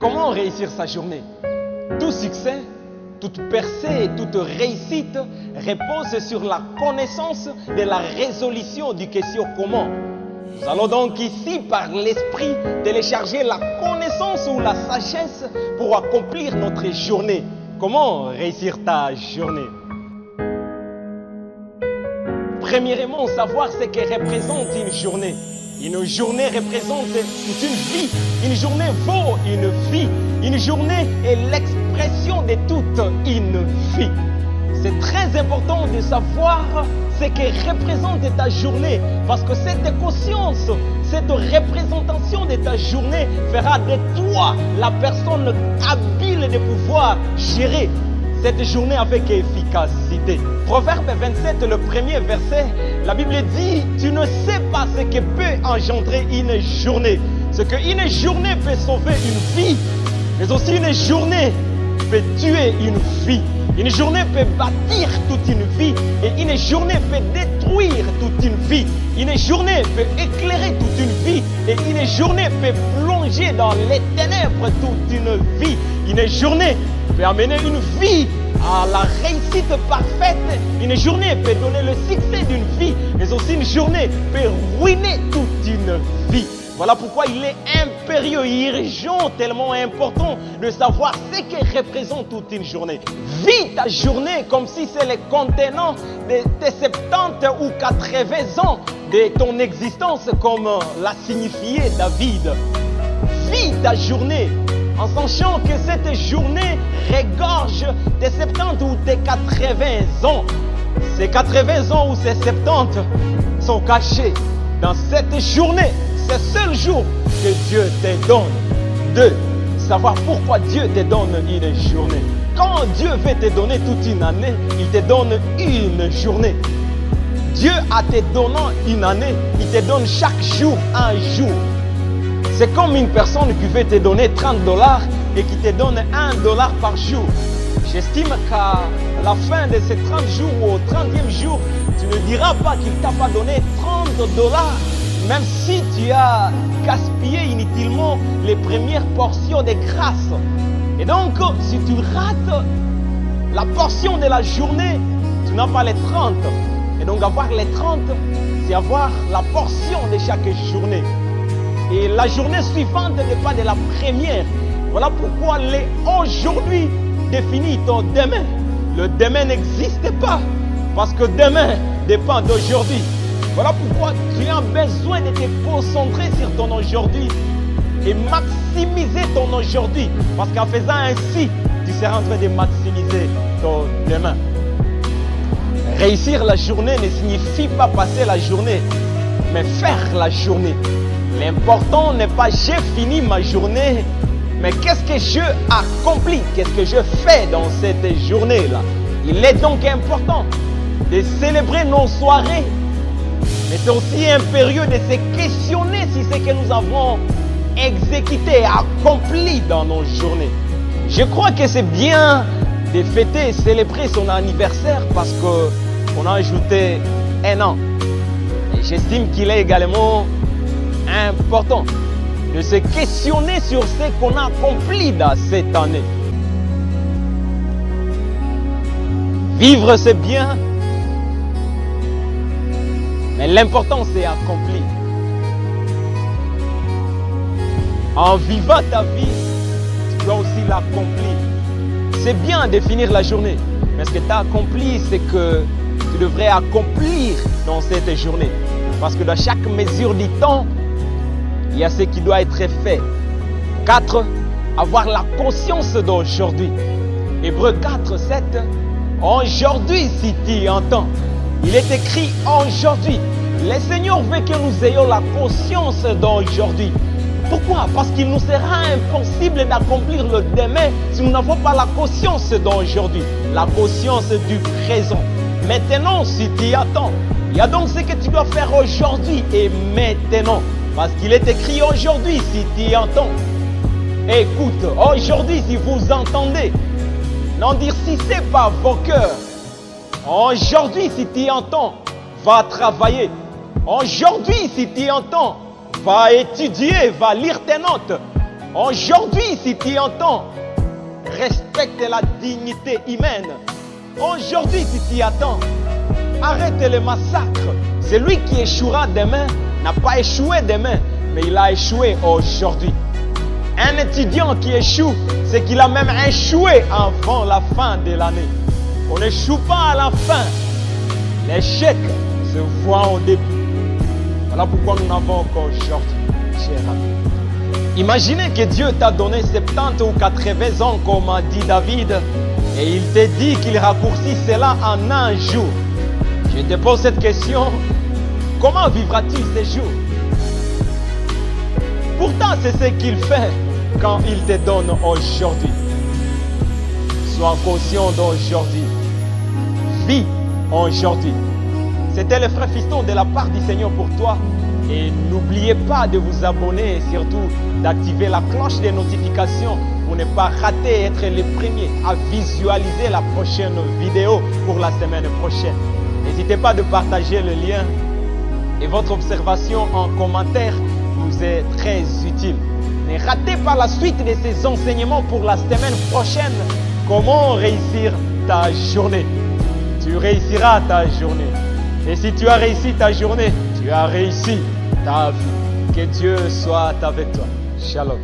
Comment réussir sa journée? Tout succès, toute percée et toute réussite repose sur la connaissance de la résolution du question comment. Nous allons donc ici, par l'esprit, télécharger la connaissance ou la sagesse pour accomplir notre journée. Comment réussir ta journée? Premièrement, savoir ce que représente une journée. Une journée représente toute une vie. Une journée vaut une vie. Une journée est l'expression de toute une vie. C'est très important de savoir ce que représente ta journée, parce que cette conscience, cette représentation de ta journée fera de toi la personne habile de pouvoir gérer cette journée avec efficacité. Proverbe 27, le premier verset, la Bible dit: tu ne sais pas ce que peut engendrer une journée. Ce qu'une journée peut sauver une vie, mais aussi une journée peut tuer une vie. Une journée peut bâtir toute une vie et une journée peut détruire toute une vie. Une journée peut éclairer toute une vie et une journée peut plonger dans les ténèbres toute une vie. Une journée peut amener une vie à la réussite parfaite. Une journée peut donner le succès d'une vie, mais aussi une journée peut ruiner toute une vie. Voilà pourquoi il est impérieux, urgent, tellement important de savoir ce que représente toute une journée. Vis ta journée comme si c'est le contenant de tes 70 ou 80 ans de ton existence, comme l'a signifié David. Vis ta journée en sachant que cette journée regorge tes 70 ou tes 80 ans. Ces 80 ans ou ces 70 sont cachés dans cette journée. C'est le seul jour que Dieu te donne. De savoir pourquoi Dieu te donne une journée. Quand Dieu veut te donner toute une année, il te donne une journée. Dieu, en te donnant une année, il te donne chaque jour un jour. C'est comme une personne qui veut te donner 30 $ et qui te donne 1 $ par jour. J'estime qu'à la fin de ces 30 jours ou au 30e jour, tu ne diras pas qu'il t'a pas donné 30 $. Même si tu as gaspillé inutilement les premières portions de grâce. Et donc, si tu rates la portion de la journée, tu n'as pas les 30. Et donc, avoir les 30, c'est avoir la portion de chaque journée. Et la journée suivante n'est pas de la première. Voilà pourquoi les aujourd'hui définit ton demain. Le demain n'existe pas, parce que demain dépend d'aujourd'hui. Voilà pourquoi tu as besoin de te concentrer sur ton aujourd'hui et maximiser ton aujourd'hui. Parce qu'en faisant ainsi, tu seras en train de maximiser ton demain. Réussir la journée ne signifie pas passer la journée, mais faire la journée. L'important n'est pas j'ai fini ma journée, mais qu'est-ce que je accomplis, qu'est-ce que je fais dans cette journée-là. Il est donc important de célébrer nos soirées. Mais c'est aussi impérieux de se questionner si ce que nous avons exécuté, accompli dans nos journées. Je crois que c'est bien de fêter et célébrer son anniversaire parce qu'on a ajouté un an. Et j'estime qu'il est également important de se questionner sur ce qu'on a accompli dans cette année. Vivre, c'est bien. Mais l'important, c'est accomplir. En vivant ta vie, tu dois aussi l'accomplir. C'est bien de finir la journée, mais ce que tu as accompli, c'est que tu devrais accomplir dans cette journée. Parce que dans chaque mesure du temps, il y a ce qui doit être fait. 4. Avoir la conscience d'aujourd'hui. Hébreux 4, 7. Aujourd'hui, si tu entends. Il est écrit aujourd'hui. Le Seigneur veut que nous ayons la conscience d'aujourd'hui. Pourquoi? Parce qu'il nous sera impossible d'accomplir le demain si nous n'avons pas la conscience d'aujourd'hui. La conscience du présent. Maintenant, si tu y attends, il y a donc ce que tu dois faire aujourd'hui et maintenant. Parce qu'il est écrit aujourd'hui si tu y entends. Écoute, aujourd'hui si vous entendez, n'endurcissez pas vos cœurs. Aujourd'hui, si tu entends, va travailler. Aujourd'hui, si tu entends, va étudier, va lire tes notes. Aujourd'hui, si tu entends, respecte la dignité humaine. Aujourd'hui, si tu attends, arrête le massacre. Celui qui échouera demain n'a pas échoué demain, mais il a échoué aujourd'hui. Un étudiant qui échoue, c'est qu'il a même échoué avant la fin de l'année. On n'échoue pas à la fin. L'échec se voit au début. Voilà pourquoi nous n'avons qu'aujourd'hui, cher ami. Imaginez que Dieu t'a donné 70 ou 80 ans, comme a dit David, et il te dit qu'il raccourcit cela en un jour. Je te pose cette question, comment vivra-t-il ces jours? Pourtant, c'est ce qu'il fait quand il te donne aujourd'hui. Sois conscient d'aujourd'hui. Vis aujourd'hui. C'était le frère Fiston de la part du Seigneur pour toi. Et n'oubliez pas de vous abonner et surtout d'activer la cloche des notifications pour ne pas rater et être les premiers à visualiser la prochaine vidéo pour la semaine prochaine. N'hésitez pas de partager le lien et votre observation en commentaire nous est très utile. Ne ratez pas la suite de ces enseignements pour la semaine prochaine. Comment réussir ta journée? Tu réussiras ta journée. Et si tu as réussi ta journée, tu as réussi ta vie. Que Dieu soit avec toi. Shalom.